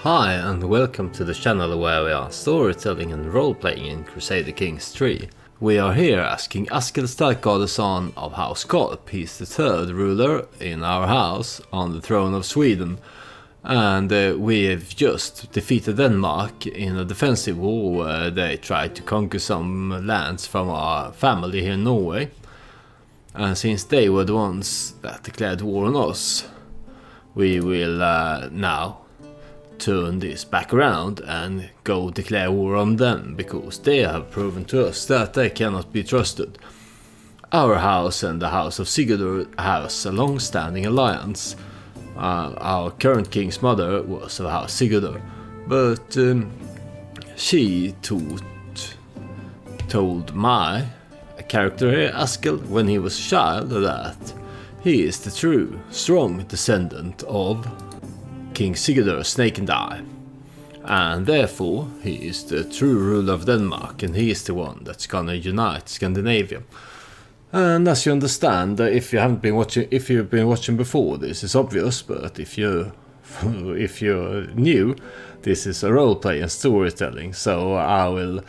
Hi and welcome to the channel where we are storytelling and role-playing in Crusader Kings 3. We are here as King Askild Starkgard, the son of House Korp. He's the third ruler in our house on the throne of Sweden. And we have just defeated Denmark in a defensive war where they tried to conquer some lands from our family here in Norway. And since they were the ones that declared war on us, we will now turn this back around and go declare war on them, because they have proven to us that they cannot be trusted. Our house and the house of Sigurdur has a long-standing alliance. Our current king's mother was of House Sigurdur, but she told my character here, Askild, when he was a child, that he is the true, strong descendant of King Sigurdur Snake and Eye, and therefore he is the true ruler of Denmark, and he is the one that's gonna unite Scandinavia. And as you understand, if you've been watching before, this is obvious, but if you're new, this is a roleplay and storytelling, so I will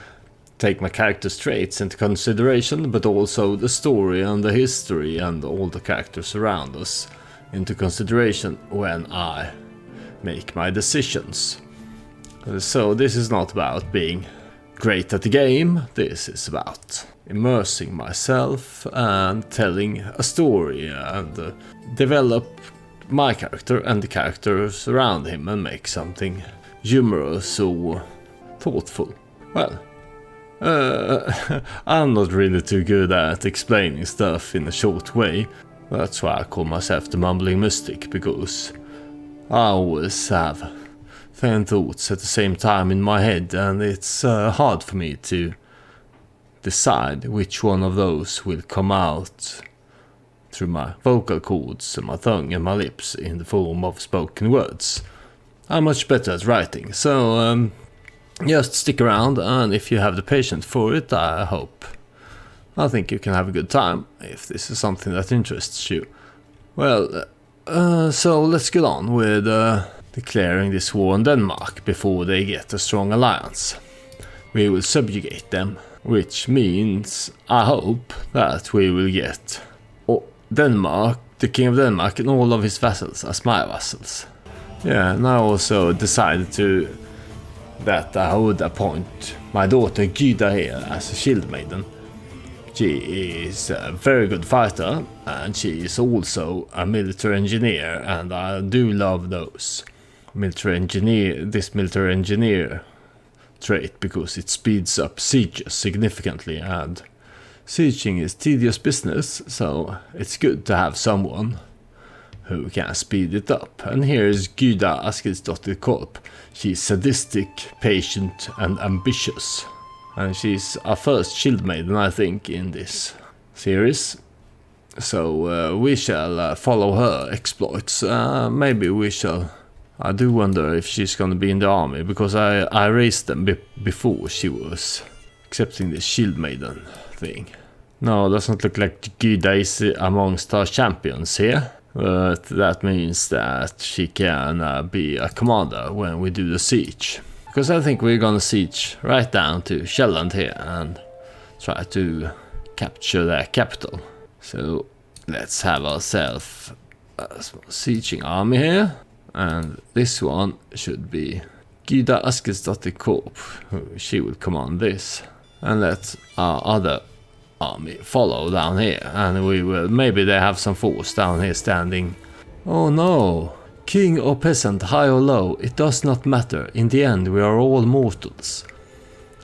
take my character's traits into consideration, but also the story and the history and all the characters around us into consideration when I make my decisions. So this is not about being great at the game, this is about immersing myself and telling a story and develop my character and the characters around him and make something humorous or thoughtful. Well, I'm not really too good at explaining stuff in a short way. That's why I call myself the Mumbling Mystic, because I always have 10 thoughts at the same time in my head, and it's hard for me to decide which one of those will come out through my vocal cords and my tongue and my lips in the form of spoken words. I'm much better at writing, so just stick around, and if you have the patience for it, I think you can have a good time if this is something that interests you. Well, so let's get on with declaring this war on Denmark before they get a strong alliance. We will subjugate them, which means, I hope, that we will get Denmark, the King of Denmark, and all of his vassals as my vassals. Yeah, and I also decided that I would appoint my daughter Gyda here as a shield maiden. She is a very good fighter, and she is also a military engineer, and I do love this military engineer trait, because it speeds up sieges significantly, and sieging is tedious business, so it's good to have someone who can speed it up. And here is Gyda Askildsdottir Korp. She's sadistic, patient, and ambitious. And she's our first shield maiden, I think, in this series. So we shall follow her exploits. Maybe we shall. I do wonder if she's gonna be in the army, because I raised them before she was accepting this shield maiden thing. No, it doesn't look like Gyda is amongst our champions here. But that means that she can be a commander when we do the siege. Because I think we're gonna siege right down to Sjælland here and try to capture their capital. So let's have ourselves a small sieging army here. And this one should be Gyda Askildsdottir Korp. She will command this. And let our other army follow down here. And we will, maybe they have some force down here standing. Oh no! King or peasant, high or low, it does not matter. In the end, we are all mortals.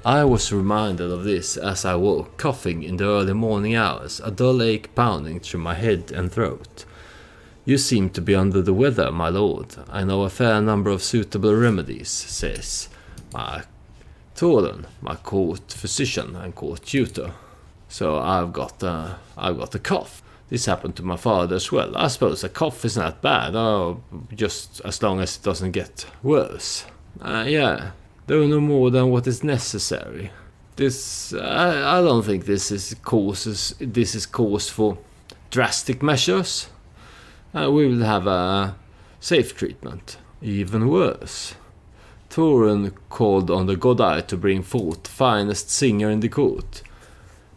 I was reminded of this as I woke, coughing in the early morning hours, a dull ache pounding through my head and throat. You seem to be under the weather, my lord. I know a fair number of suitable remedies, says my Toren, my court physician and court tutor. So I've got a cough. This happened to my father as well. I suppose a cough is not bad, just as long as it doesn't get worse. Yeah, though no more than what is necessary. I don't think this is cause for drastic measures. We will have a safe treatment. Even worse. Thorin called on the god-eye to bring forth the finest singer in the court,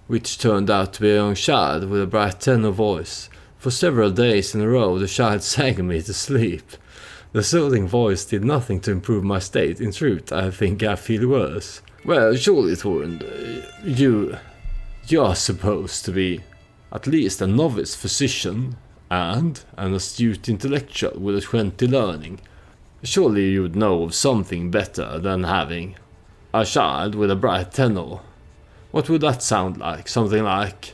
which turned out to be a young child with a bright tenor voice. For several days in a row the child sang me to sleep. The soothing voice did nothing to improve my state. In truth, I think I feel worse. Well, surely, Thorin, you are supposed to be at least a novice physician and an astute intellectual with a 20 learning. Surely you would know of something better than having a child with a bright tenor. What would that sound like? Something like...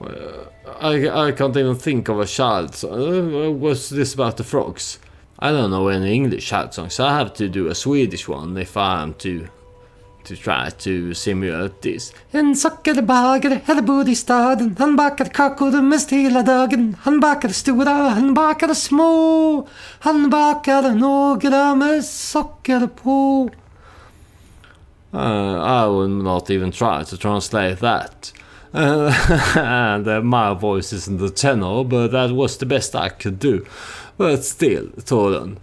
I can't even think of a child song. What's this about the frogs? I don't know any English child songs, so I have to do a Swedish one if I am to try to simulate this. En sockade bagare hade bodde I staden. Han bakade kakor mest hela dagen. Han bakade stora, han bakade små. Han bakade några med socker på. I will not even try to translate that. And my voice isn't the tenor, but that was the best I could do. But still, Thorin,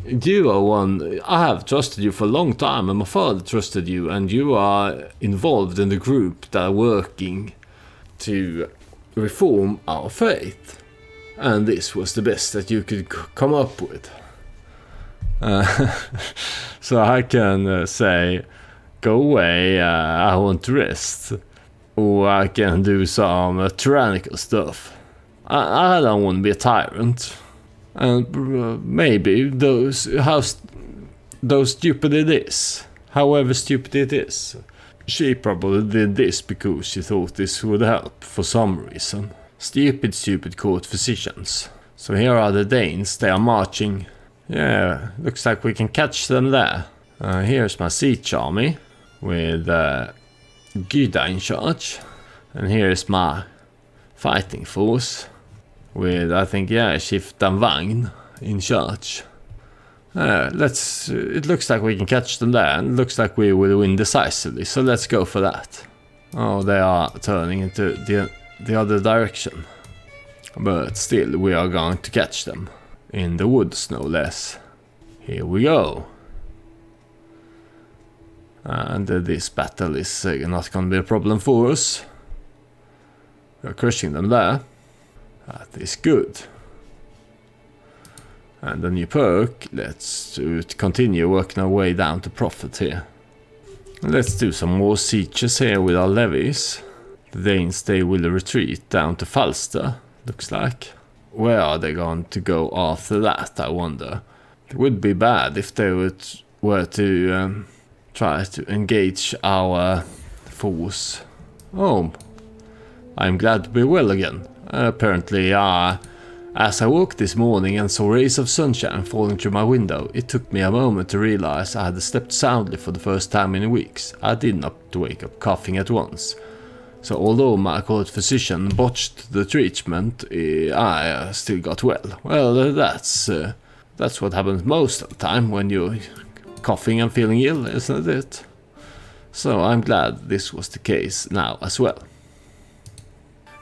you are one. I have trusted you for a long time, and my father trusted you, and you are involved in the group that are working to reform our faith. And this was the best that you could come up with. So I can say, go away, I want to rest. Or I can do some tyrannical stuff. I don't want to be a tyrant. And maybe how stupid it is. However stupid it is. She probably did this because she thought this would help for some reason. Stupid court physicians. So here are the Danes, they are marching. Yeah, looks like we can catch them there. Here's my siege army with Gyda in charge. And here's my fighting force with, I think, Skiftan Vagn in charge. It looks like we can catch them there, and it looks like we will win decisively, so let's go for that. Oh, they are turning into the other direction. But still, we are going to catch them. In the woods, no less. Here we go. And this battle is not going to be a problem for us. We are crushing them there. That is good. And the new perk, let's continue working our way down to profit here. Let's do some more sieges here with our levies. The Danes, they will retreat down to Falster, looks like. Where are they going to go after that, I wonder? It would be bad if they were to try to engage our force. Oh, I'm glad to be well again. Apparently, as I woke this morning and saw rays of sunshine falling through my window, it took me a moment to realize I had slept soundly for the first time in weeks. I did not wake up coughing at once. So although my court physician botched the treatment, I still got well. Well, that's what happens most of the time when you're coughing and feeling ill, isn't it? So I'm glad this was the case now as well.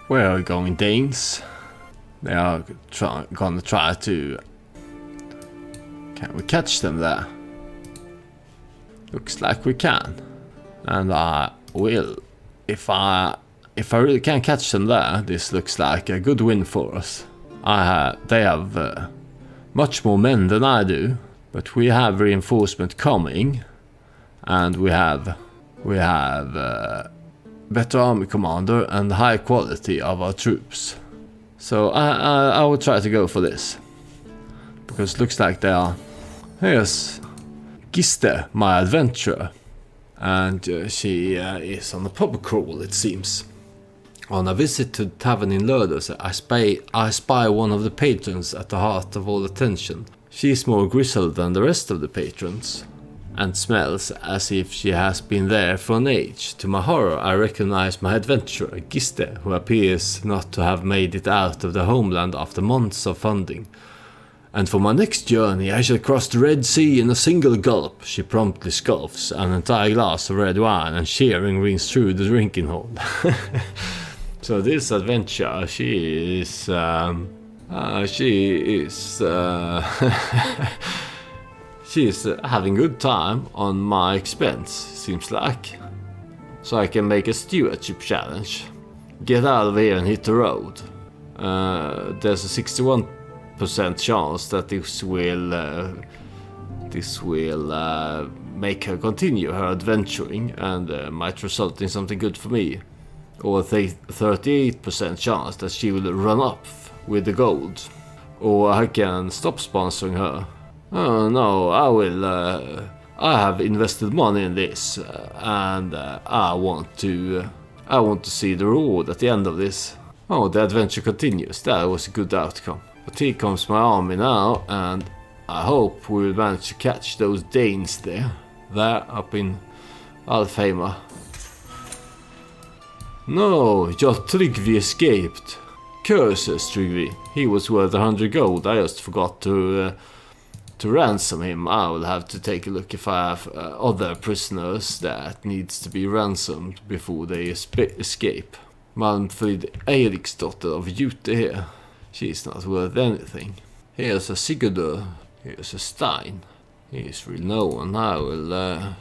Where are we going, Danes? They are gonna try to... Can we catch them there? Looks like we can. And I will. If I really can catch them there, this looks like a good win for us. They have much more men than I do, but we have reinforcement coming, and we have better army commander and high quality of our troops. So I will try to go for this, because it looks like they are. Here's Giste, my adventurer. And she is on a pub crawl, it seems. On a visit to the tavern in Lödöse, I spy one of the patrons at the heart of all attention. She is more grizzled than the rest of the patrons, and smells as if she has been there for an age. To my horror, I recognize my adventurer, Giste, who appears not to have made it out of the homeland after months of funding. And for my next journey, I shall cross the Red Sea in a single gulp. She promptly scoffs, an entire glass of red wine and cheering rings through the drinking hall. So this adventure, she She's having good time on my expense, seems like. So I can make a stewardship challenge. Get out of here and hit the road. There's a 61% chance that this will make her continue her adventuring and might result in something good for me. Or a 38% chance that she will run off with the gold. Or I can stop sponsoring her. Oh no, I have invested money in this, and I want to see the reward at the end of this. Oh, the adventure continues. That was a good outcome. But here comes my army now, and I hope we will manage to catch those Danes there up in Alfheima. No, just Tryggvi escaped. Curses, Tryggvi. He was worth 100 gold. I just forgot to ransom him. I will have to take a look if I have other prisoners that needs to be ransomed before they escape. Malmfrid Eriksdotter of Jute here. She's not worth anything. Here's a Sigurdur. Here's a Stein. He's real known. I will... no,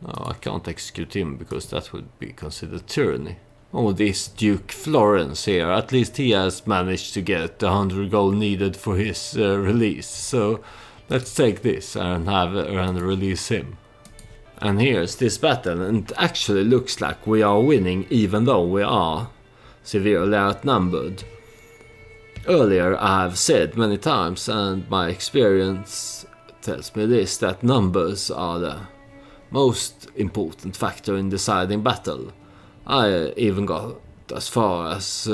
I can't execute him because that would be considered tyranny. Oh, this Duke Florence here. At least he has managed to get the 100 gold needed for his release. So let's take this and release him. And here's this battle, and it actually looks like we are winning even though we are severely outnumbered. Earlier I have said many times, and my experience tells me this, that numbers are the most important factor in deciding battle. I even got as far as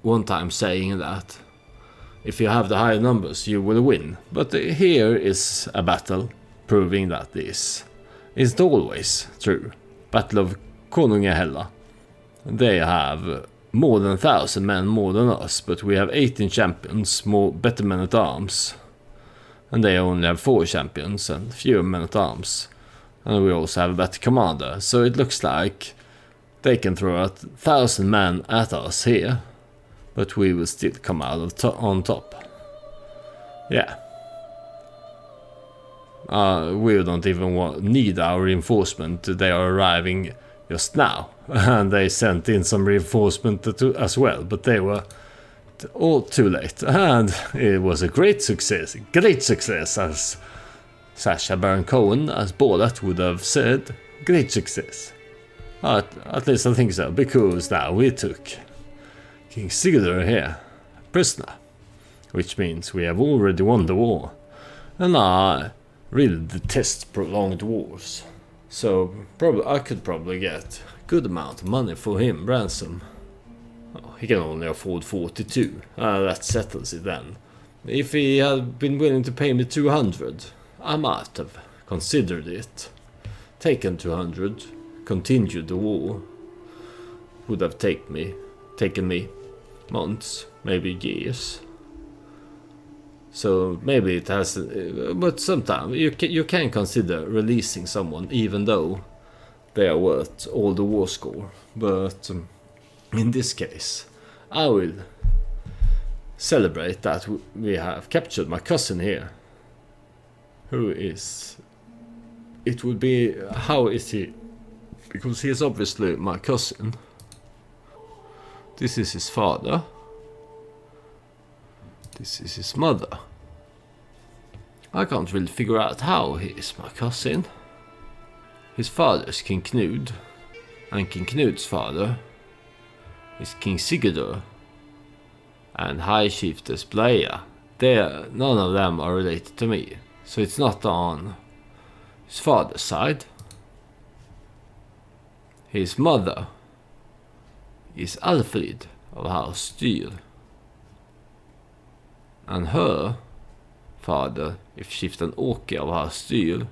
one time saying that if you have the higher numbers you will win. But here is a battle proving that this isn't always true. Battle of Konungahella. They have more than 1,000 men more than us, but we have 18 champions, better men at arms. And they only have 4 champions and fewer men at arms. And we also have a better commander, so it looks like they can throw out 1,000 men at us here, but we will still come out on top. Yeah. We don't even need our reinforcement. They are arriving just now, and they sent in some reinforcement as well, but they were all too late, and it was a great success as Sacha Baron Cohen as Bolat would have said. Great success. At least I think so, because now we took King Sigurdur here prisoner, which means we have already won the war, and I really detest prolonged wars, so I could probably get a good amount of money for him ransom. Oh, he can only afford 42, that settles it then. If he had been willing to pay me 200, I might have considered it. Taken 200, continued the war. Would have taken me months, maybe years. So maybe it has, but sometimes you can consider releasing someone even though they are worth all the war score. But in this case, I will celebrate that we have captured my cousin here. Who is... It would be... How is he? Because he is obviously my cousin. This is his father. This is his mother. I can't really figure out how he is my cousin. His father is King Knud, and King Knud's father is King Sigurdur and High Chiefess Bleia. None of them are related to me, so it's not on his father's side. His mother is Alfred of House Styr, and her father is Chieftain Åke of House Styr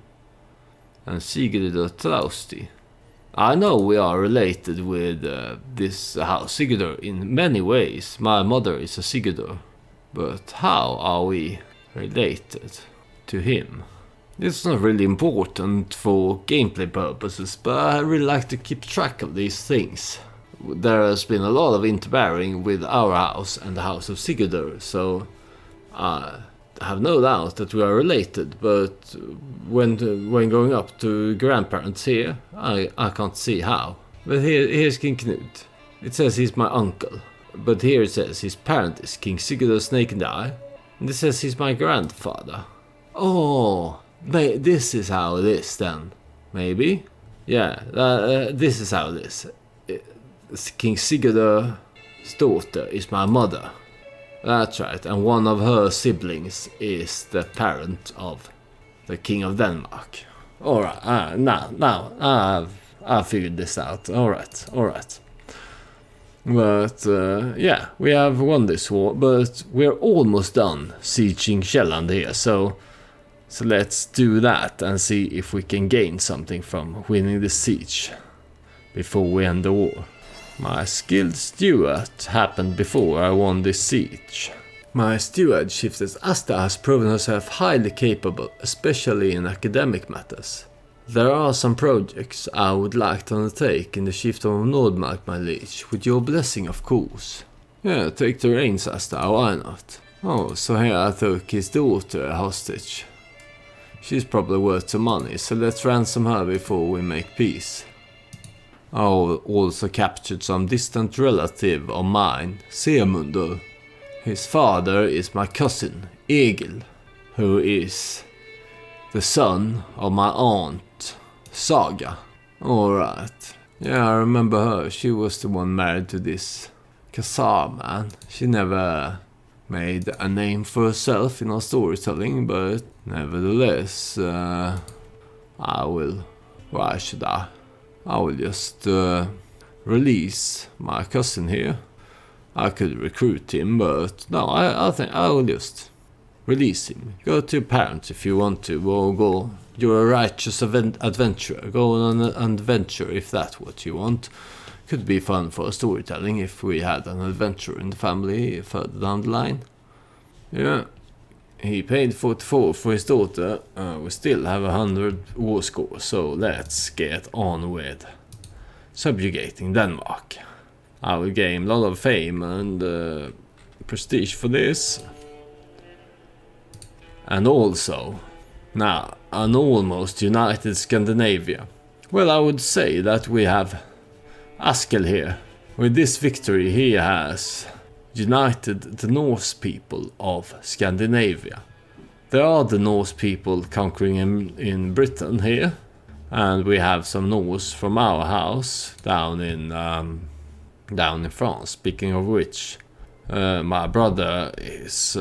and Sigurdur Trausti. I know we are related with this House Sigurdur in many ways. My mother is a Sigurdur, but how are we related to him? It's not really important for gameplay purposes, but I really like to keep track of these things. There has been a lot of intermarrying with our house and the House of Sigurdur, so have no doubt that we are related, but when going up to grandparents here, I can't see how. But here's King Knut. It says he's my uncle, but here it says his parent is King Sigurd the Snake and the Eye, and it says he's my grandfather. Oh, this is how it is then. Maybe? Yeah, this is how it is. King Sigurd's daughter is my mother. That's right, and one of her siblings is the parent of the King of Denmark. Alright, now I've figured this out. Alright. But, yeah, we have won this war, but we're almost done sieging Sjælland here, so let's do that and see if we can gain something from winning the siege before we end the war. My skilled steward happened before I won this siege. My stewardship as Asta has proven herself highly capable, especially in academic matters. There are some projects I would like to undertake in the chiefdom of Nordmark, my liege, with your blessing of course. Yeah, take the reins, Asta, why not? Oh, so here I took his daughter a hostage. She's probably worth some money, so let's ransom her before we make peace. I also captured some distant relative of mine, Semundur. His father is my cousin, Egil, who is the son of my aunt, Saga. Alright. Yeah, I remember her. She was the one married to this Khazar man. She never made a name for herself in our storytelling, but nevertheless, I will... Why should I? I will just release my cousin here. I could recruit him, but no, I think I will just release him. Go to your parents if you want to, or go. You're a righteous adventurer. Go on an adventure if that's what you want. Could be fun for storytelling if we had an adventure in the family further down the line. Yeah. He paid 44 for his daughter. We still have 100 war score, so let's get on with subjugating Denmark. I will gain a lot of fame and prestige for this. And also, now, an almost united Scandinavia. Well, I would say that we have Askel here. With this victory, he has united the Norse people of Scandinavia. There are the Norse people conquering in Britain here, and we have some Norse from our house down in France. Speaking of which, my brother is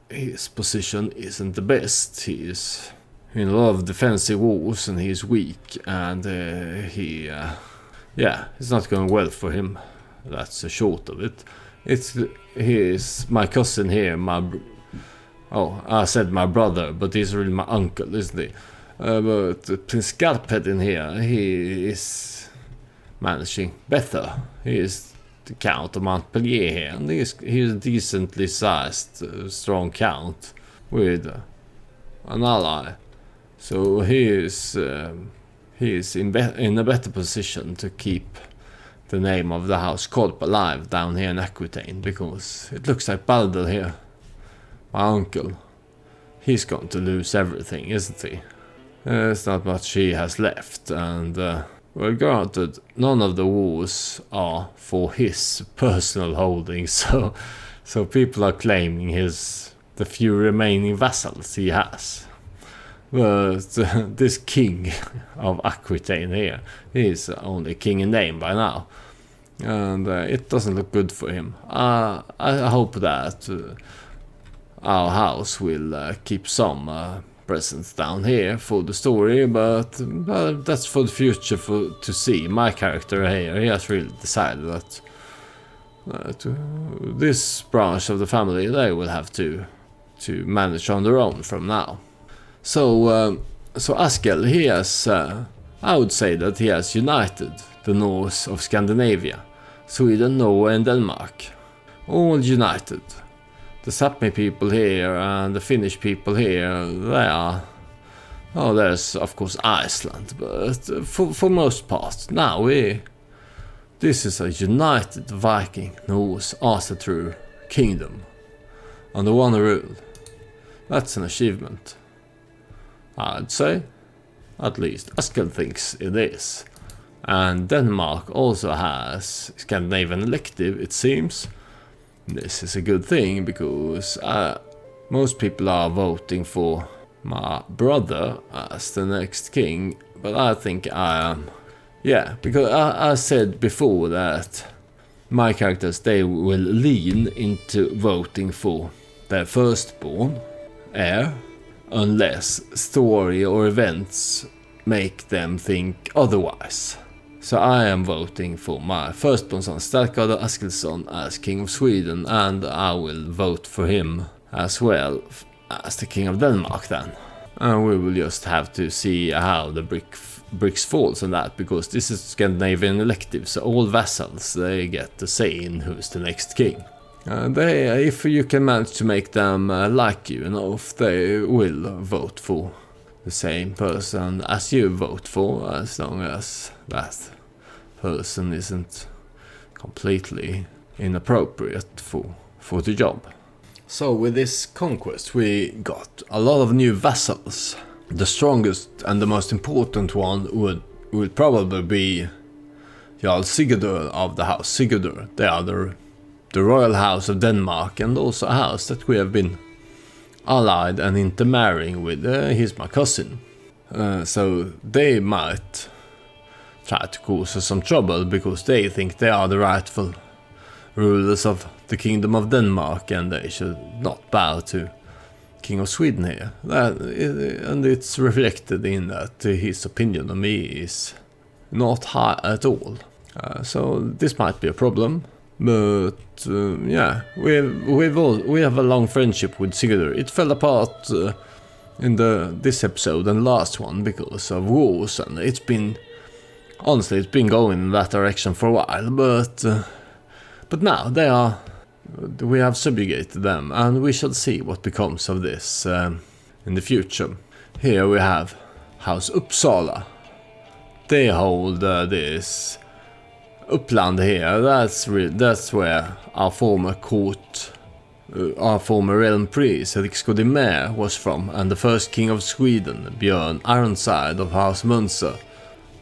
his position isn't the best. He is in a lot of defensive wars and he's weak, and it's not going well for him. That's the short of it. He is my cousin here, I said my brother, but he's really my uncle, isn't he? But Prince Skarphead in here, he is managing better. He is the Count of Montpellier here, and he's a decently sized, strong count with an ally. So he is in a better position to keep the name of the House Korp alive down here in Aquitaine, because it looks like Balder here, my uncle, he's going to lose everything, isn't he? There's not much he has left, and well, granted, none of the wars are for his personal holdings, so people are claiming the few remaining vassals he has. But this king of Aquitaine here, he's only king in name by now, and it doesn't look good for him. I hope that our house will keep some presence down here for the story, but that's for the future to see. My character here, he has really decided that this branch of the family, they will have to manage on their own from now. So Askel, he has, I would say that he has united the Norse of Scandinavia, Sweden, Norway and Denmark, all united. The Sápmi people here and the Finnish people here, they are... Oh, there's of course Iceland, but for most part, now this is a united Viking, Norse, Arthur kingdom under one rule. That's an achievement, I'd say. At least Askel thinks it is. And Denmark also has Scandinavian elective, it seems. This is a good thing because most people are voting for my brother as the next king, but I think I am. Yeah, because I said before that my characters, they will lean into voting for their firstborn heir unless story or events make them think otherwise. So I am voting for my firstborn son Starkadr Askelsson as King of Sweden, and I will vote for him as well as the King of Denmark then. And we will just have to see how the bricks falls on that, because this is Scandinavian elective, so all vassals, they get to say in who's the next king. If you can manage to make them like you enough, they will vote for the same person as you vote for, as long as that person isn't completely inappropriate for the job. So with this conquest we got a lot of new vassals. The strongest and the most important one would probably be Jarl Sigurdur of the House Sigurdur. They are the royal house of Denmark, and also a house that we have been allied and intermarrying with. He's my cousin. So they might try to cause us some trouble because they think they are the rightful rulers of the Kingdom of Denmark, and they should not bow to King of Sweden here. And it's reflected in that his opinion of me is not high at all. So this might be a problem. But yeah, we have a long friendship with Sigurdur. It fell apart in this episode and the last one because of wars, and it's been going in that direction for a while. But now we have subjugated them, and we shall see what becomes of this in the future. Here we have House Uppsala. They hold this Uppland here. That's where our former court, our former realm priest Rixko de Mer was from, and the first king of Sweden, Björn Ironside of House Munster.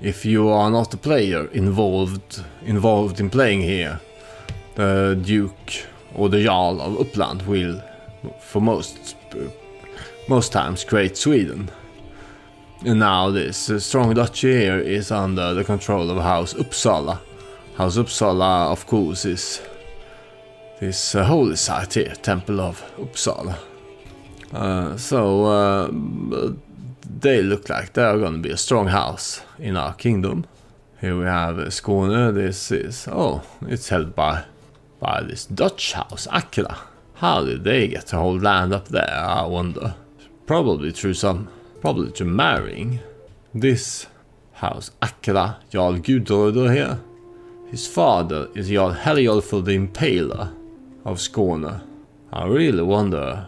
If you are not a player involved in playing here, the Duke or the Jarl of Uppland will, for most times, create Sweden. And now this strong duchy here is under the control of House Uppsala. House Uppsala, of course, is this holy site here, Temple of Uppsala. So they look like they are going to be a strong house in our kingdom. Here we have Skåne. This is, it's held by this Dutch house, Akela. How did they get to hold land up there, I wonder? Probably through marrying. This house, Akela, Jarl Gudröder here. His father is Jarl Heliolfur the Impaler of Skåne. I really wonder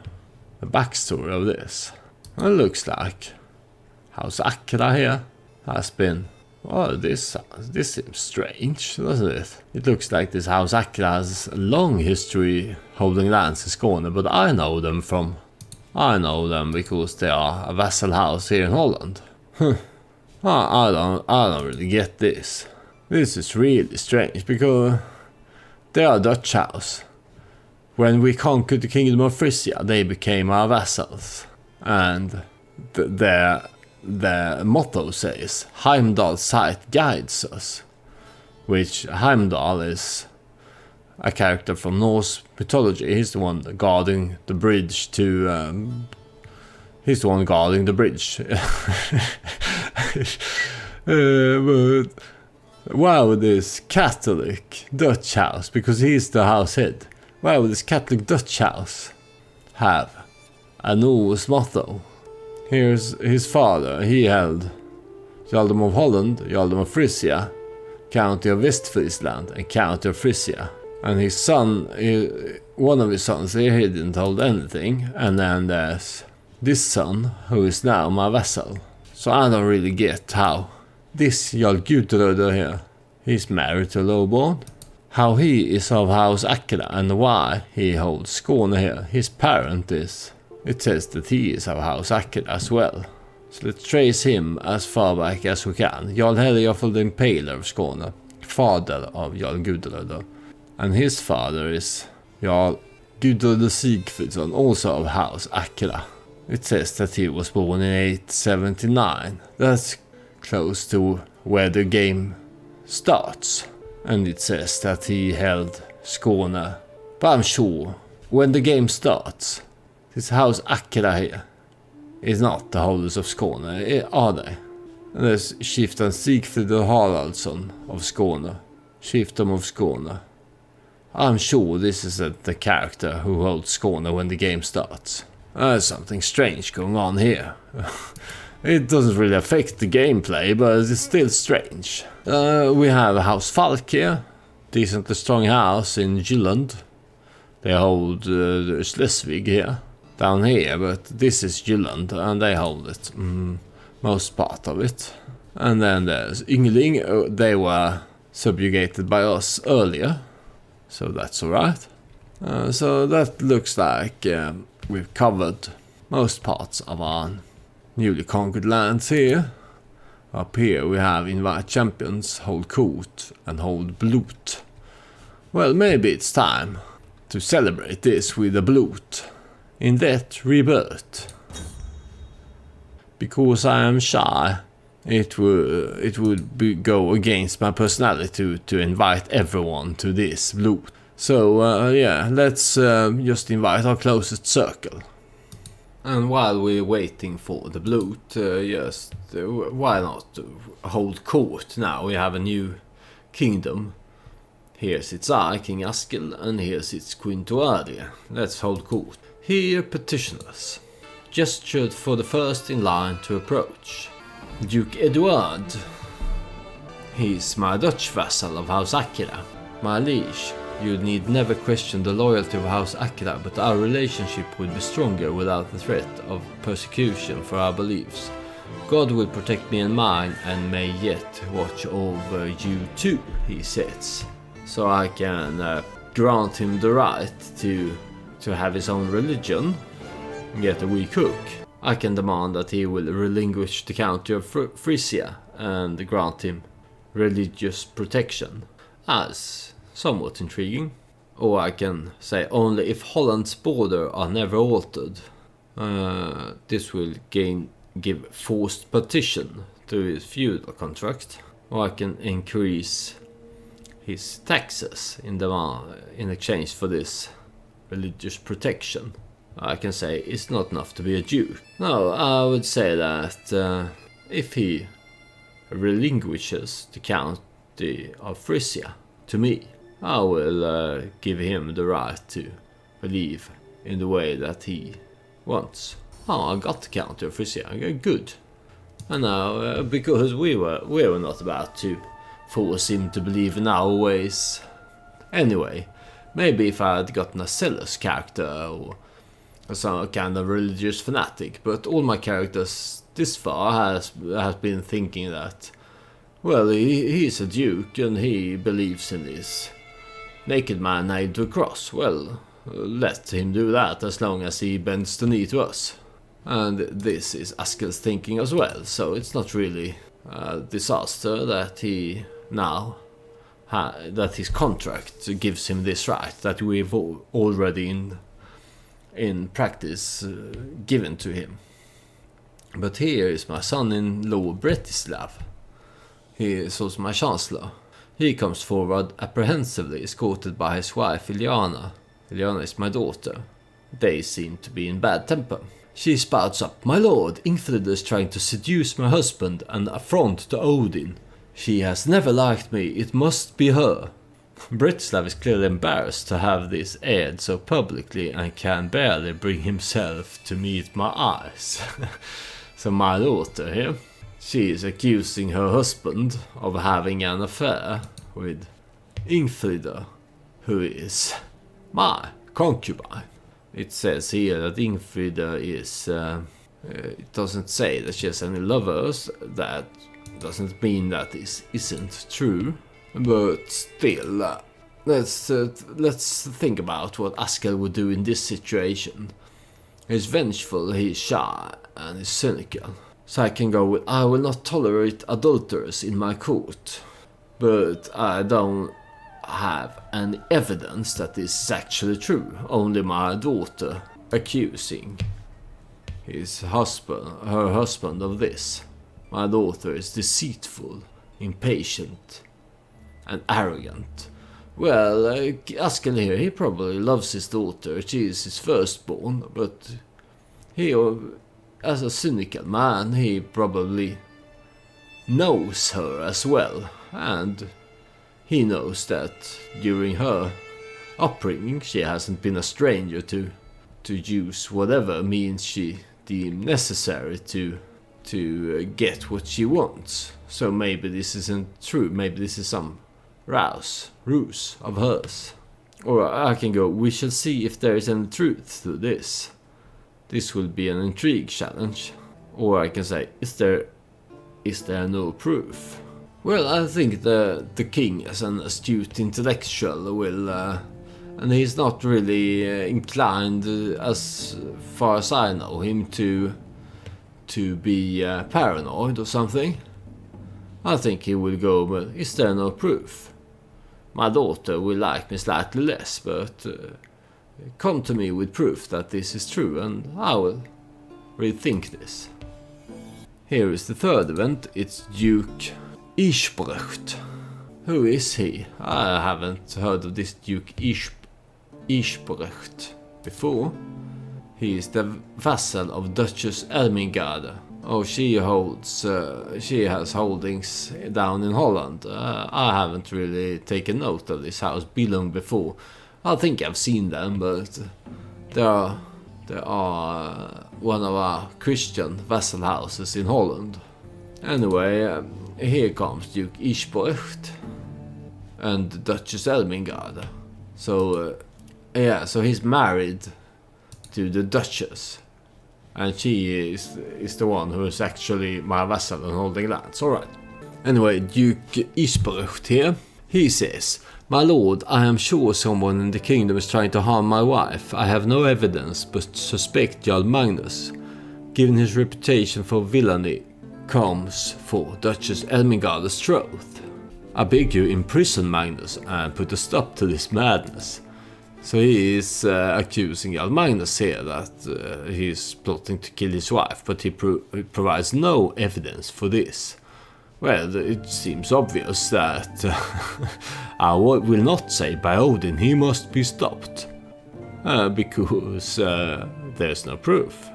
the backstory of this. It looks like House Akela here has been... Oh, this seems strange, doesn't it? It looks like this House Akela has a long history holding lands in Skåne, but I know them because they are a vassal house here in Holland. I don't really get this. This is really strange because they are a Dutch house. When we conquered the Kingdom of Frisia, they became our vassals, and their motto says, Heimdall's sight guides us, which Heimdall is a character from Norse mythology. He's the one guarding the bridge but why would this Catholic Dutch house, because he's the house head, why would this Catholic Dutch house have a Norse motto? Here's his father. He held Jarldom of Holland, Jarldom of Frisia, County of Westfriesland, and County of Frisia. And his son, one of his sons, he didn't hold anything. And then there's this son, who is now my vassal. So I don't really get how this Jarl Gudröder here, he's married to lowborn, how he is of House Akela and why he holds Skåne here. His parent is It says that he is of House Akela as well. So let's trace him as far back as we can. Jarl Helgafell the Impaler of Skåne, father of Jarl Gudröd. And his father is Jarl Gudröd Sigfridsson, also of House Akela. It says that he was born in 879. That's close to where the game starts. And it says that he held Skåne. But I'm sure when the game starts, this House Akela here is not the holders of Skåne, are they? And there's Chieftain Sigfrid Haraldsson of Skåne, Chieftain of Skåne. I'm sure this is the character who holds Skåne when the game starts. There's something strange going on here. It doesn't really affect the gameplay, but it's still strange. We have House Falk here, decently strong house in Jylland. They hold Schleswig here, down here, but this is Jylland and they hold it, most part of it. And then there's Yngling, they were subjugated by us earlier, so that's alright. So that looks like we've covered most parts of our newly conquered lands here. Up here we have invite champions, hold court and hold Blut. Well, maybe it's time to celebrate this with a Blut. In that rebirth. Because I am shy, it would go against my personality to invite everyone to this Blut. So yeah, let's just invite our closest circle. And while we're waiting for the Blut, why not hold court now? We have a new kingdom. Here sits I, King Askill, and here sits Queen Tuaria. Let's hold court. Here petitioners, gestured for the first in line to approach. Duke Eduard. He's my Dutch vassal of House Akela. My liege, you need never question the loyalty of House Akela, but our relationship would be stronger without the threat of persecution for our beliefs. God will protect me and mine, and may yet watch over you too, he says. So I can grant him the right to have his own religion, get a weak hook. I can demand that he will relinquish the county of Frisia and grant him religious protection. As somewhat intriguing. Or I can say only if Holland's border are never altered. This will give forced partition to his feudal contract. Or I can increase his taxes in exchange for this religious protection. I can say it's not enough to be a Jew. No, I would say that if he relinquishes the county of Frisia to me, I will give him the right to believe in the way that he wants. Oh, I got the county of Frisia. Okay, good. And now, because we were not about to force him to believe in our ways. Anyway, maybe if I had gotten a zealous character or some kind of religious fanatic, but all my characters this far has been thinking that, well, he's a duke and he believes in this naked man nailed to a cross. Well, let him do that as long as he bends the knee to us. And this is Askell's thinking as well, so it's not really a disaster that he now that his contract gives him this right that we've already in practice given to him. But here is my son-in-law Bretislav. He is also my chancellor. He comes forward apprehensively, escorted by his wife Ilyana. Ilyana is my daughter. They seem to be in bad temper. She spouts up, "My lord, Ingfrid is trying to seduce my husband and affront to Odin. She has never liked me, it must be her." Bretislav is clearly embarrassed to have this aired so publicly and can barely bring himself to meet my eyes. So my daughter here, she is accusing her husband of having an affair with Ingfrida, who is my concubine. It says here that Ingfrida is, it doesn't say that she has any lovers. That doesn't mean that this isn't true. But still, let's think about what Askell would do in this situation. He's vengeful, he's shy, and he's cynical. So I can go with, I will not tolerate adulterers in my court. But I don't have any evidence that this is actually true. Only my daughter accusing her husband of this. My daughter is deceitful, impatient, and arrogant. Well, Askel here, he probably loves his daughter. She is his firstborn, but he, as a cynical man, he probably knows her as well. And he knows that during her upbringing, she hasn't been a stranger to use whatever means she deemed necessary to get what she wants. So maybe this isn't true. Maybe this is some ruse of hers. Or I can go, we shall see if there is any truth to this. This will be an intrigue challenge. Or I can say, is there no proof? Well, I think the king, as an astute intellectual, will, and he's not really inclined, as far as I know him, to be paranoid or something. I think he will go, but is there no proof? My daughter will like me slightly less, but come to me with proof that this is true, and I will rethink this. Here is the third event. It's Duke Ishbrecht. Who is he? I haven't heard of this Duke Ishbrecht before. He is the vassal of Duchess Ermengarde. Oh, she has holdings down in Holland. I haven't really taken note of this house Billung before. I think I've seen them, but they are one of our Christian vassal houses in Holland. Anyway, here comes Duke Ishbrecht and Duchess Ermengarde. So he's married to the Duchess, and she is the one who is actually my vassal and holding lands. Alright. Anyway, Duke Ishbrecht here, he says, "My lord, I am sure someone in the kingdom is trying to harm my wife. I have no evidence, but suspect Jarl Magnus, given his reputation for villainy, comes for Duchess Ermengarde's throat. I beg you, imprison Magnus and put a stop to this madness." So he is accusing Jarl Magnus here that he is plotting to kill his wife, but he provides no evidence for this. Well, it seems obvious that I will not say by Odin he must be stopped, because there's no proof.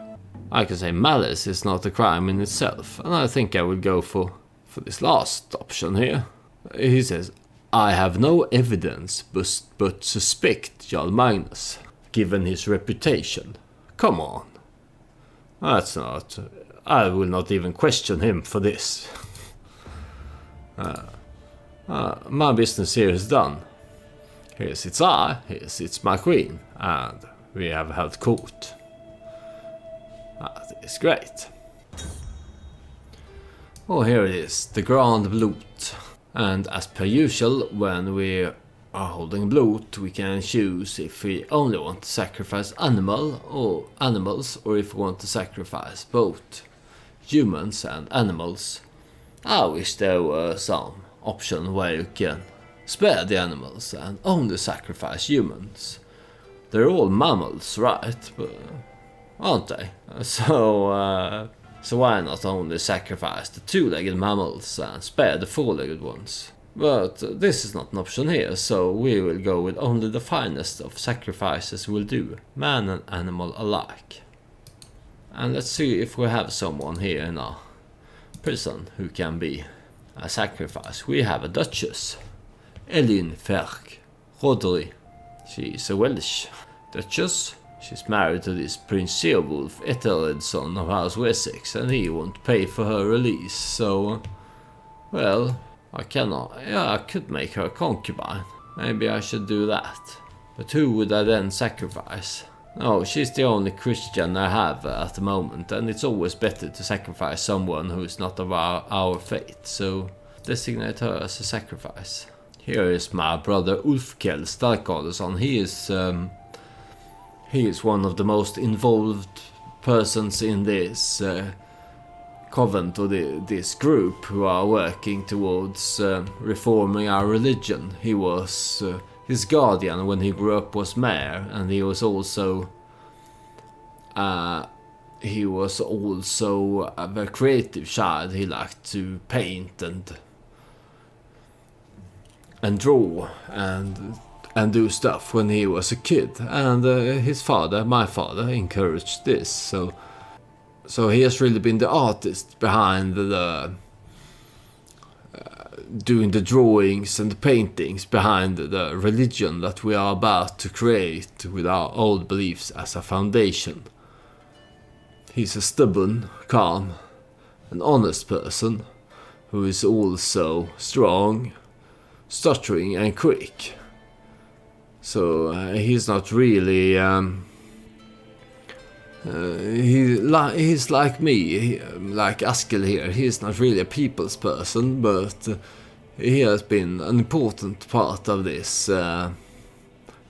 I can say malice is not a crime in itself, and I think I will go for this last option here. He says, "I have no evidence, but suspect Jarl Magnus, given his reputation." Come on. That's not... I will not even question him for this. My business here is done. Here sits I, here sits my queen, and we have held court. That is great. Oh, here it is, the Grand Blot. And as per usual, when we are holding Blot, we can choose if we only want to sacrifice animals, or if we want to sacrifice both humans and animals. I wish there were some option where you can spare the animals and only sacrifice humans. They're all mammals, right? But, aren't they? So why not only sacrifice the two-legged mammals and spare the four-legged ones? But this is not an option here, so we will go with only the finest of sacrifices will do, man and animal alike. And let's see if we have someone here in our prison who can be a sacrifice. We have a duchess, Elin Ferk Rodri. She is a Welsh duchess. She's married to this Prince Ceolwulf, Ethelred's son of House Wessex, and he won't pay for her release, so... Well, I could make her a concubine. Maybe I should do that. But who would I then sacrifice? No, she's the only Christian I have at the moment, and it's always better to sacrifice someone who is not of our faith, so designate her as a sacrifice. Here is my brother Ulfkell Starkadesson. He is one of the most involved persons in this convent, or this group, who are working towards reforming our religion. He was his guardian when he grew up was mayor, and he was also a very creative child. He liked to paint and draw and do stuff when he was a kid, and his father, my father, encouraged this. So he has really been the artist behind the doing the drawings and the paintings behind the religion that we are about to create with our old beliefs as a foundation. He's a stubborn, calm, and honest person who is also strong, stuttering, and quick. So he's not really he's like me, like Askel here. He's not really a people's person, but he has been an important part of this in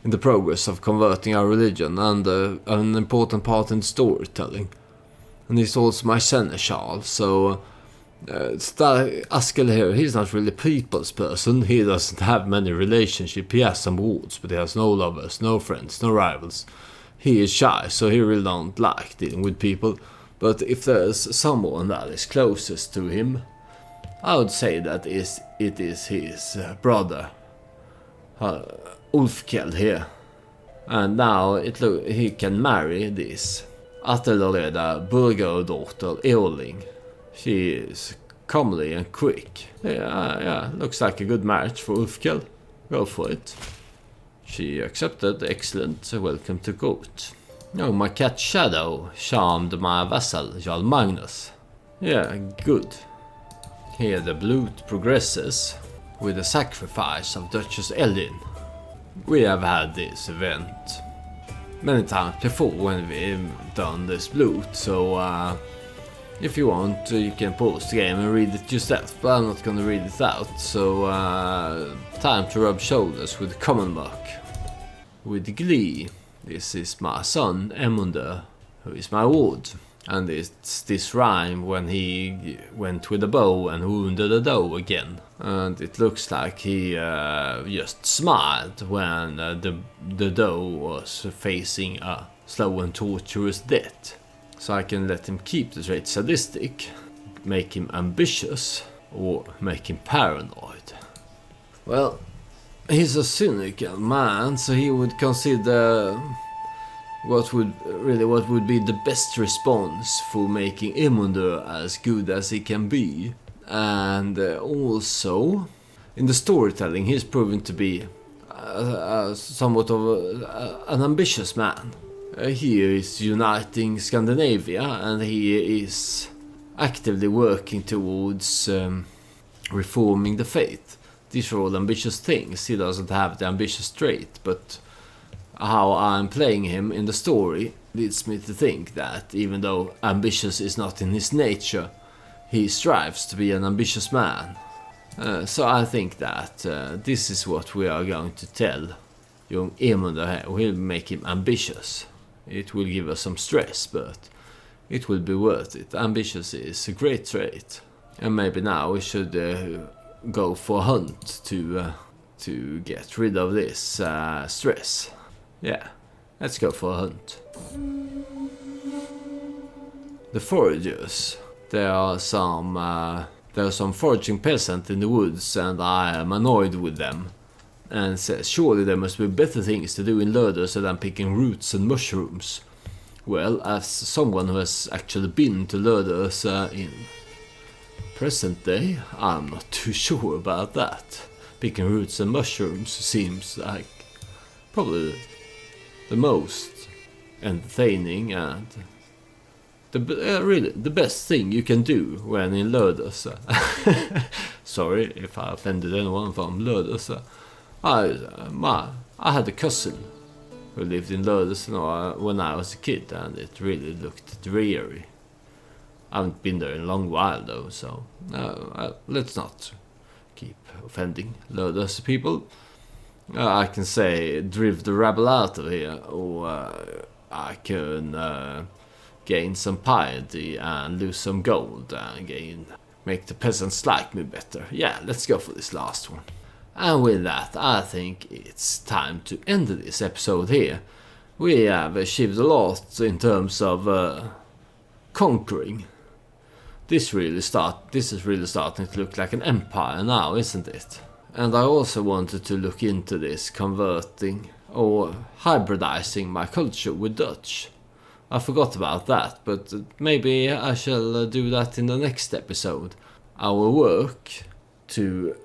the progress of converting our religion, and an important part in storytelling. And he's also my seneschal, so Askel here, he's not really a people's person. He doesn't have many relationships. He has some wards, but he has no lovers, no friends, no rivals. He is shy, so he really don't like dealing with people. But if there's someone that is closest to him, I would say that it is his brother, Ulfkell here. And now he can marry this Attelreda Burgerdottir Eoling. She is comely and quick. Yeah, looks like a good match for Ulfkell. Go for it. She accepted. Excellent. Welcome to court. Oh, my cat Shadow charmed my vassal, Jarl Magnus. Yeah, good. Here the blood progresses with the sacrifice of Duchess Elin. We have had this event many times before when we've done this blood, so if you want, you can pause the game and read it yourself, but I'm not gonna read it out, so time to rub shoulders with Commonbuck. With glee. This is my son, Emunder, who is my ward, and it's this rhyme when he went with a bow and wounded a doe again. And it looks like he just smiled when the doe was facing a slow and torturous death. So I can let him keep the trait sadistic, make him ambitious, or make him paranoid. Well, he's a cynical man, so he would consider what would be the best response for making Emunder as good as he can be. And also, in the storytelling, he's proven to be somewhat of an ambitious man. He is uniting Scandinavia, and he is actively working towards reforming the faith. These are all ambitious things. He doesn't have the ambitious trait, but how I'm playing him in the story leads me to think that even though ambitious is not in his nature, he strives to be an ambitious man. So I think that this is what we are going to tell young Emunder here. We'll make him ambitious. It will give us some stress, but it will be worth it. Ambitious is a great trait. And maybe now we should go for a hunt to get rid of this stress. Yeah, let's go for a hunt. The foragers. There are some foraging peasants in the woods, and I am annoyed with them. And says, surely there must be better things to do in Lödöse than picking roots and mushrooms. Well, as someone who has actually been to Lödöse in present day, I'm not too sure about that. Picking roots and mushrooms seems like probably the most entertaining and really the best thing you can do when in Lödöse. Sorry if I offended anyone from Lödöse. I had a cousin who lived in Lödöse when I was a kid, and it really looked dreary. I haven't been there in a long while though, so let's not keep offending Lödöse people. I can say drive the rabble out of here, or I can gain some piety and lose some gold and make the peasants like me better. Yeah, let's go for this last one. And with that, I think it's time to end this episode here. We have achieved a lot in terms of conquering. This is really starting to look like an empire now, isn't it? And I also wanted to look into this converting or hybridizing my culture with Dutch. I forgot about that, but maybe I shall do that in the next episode. Our work to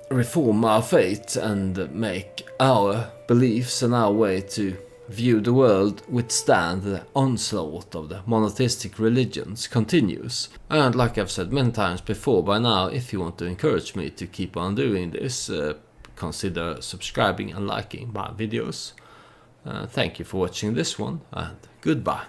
reform our fate and make our beliefs and our way to view the world withstand the onslaught of the monotheistic religions continues. And like I've said many times before, by now, if you want to encourage me to keep on doing this, consider subscribing and liking my videos. Thank you for watching this one, and goodbye.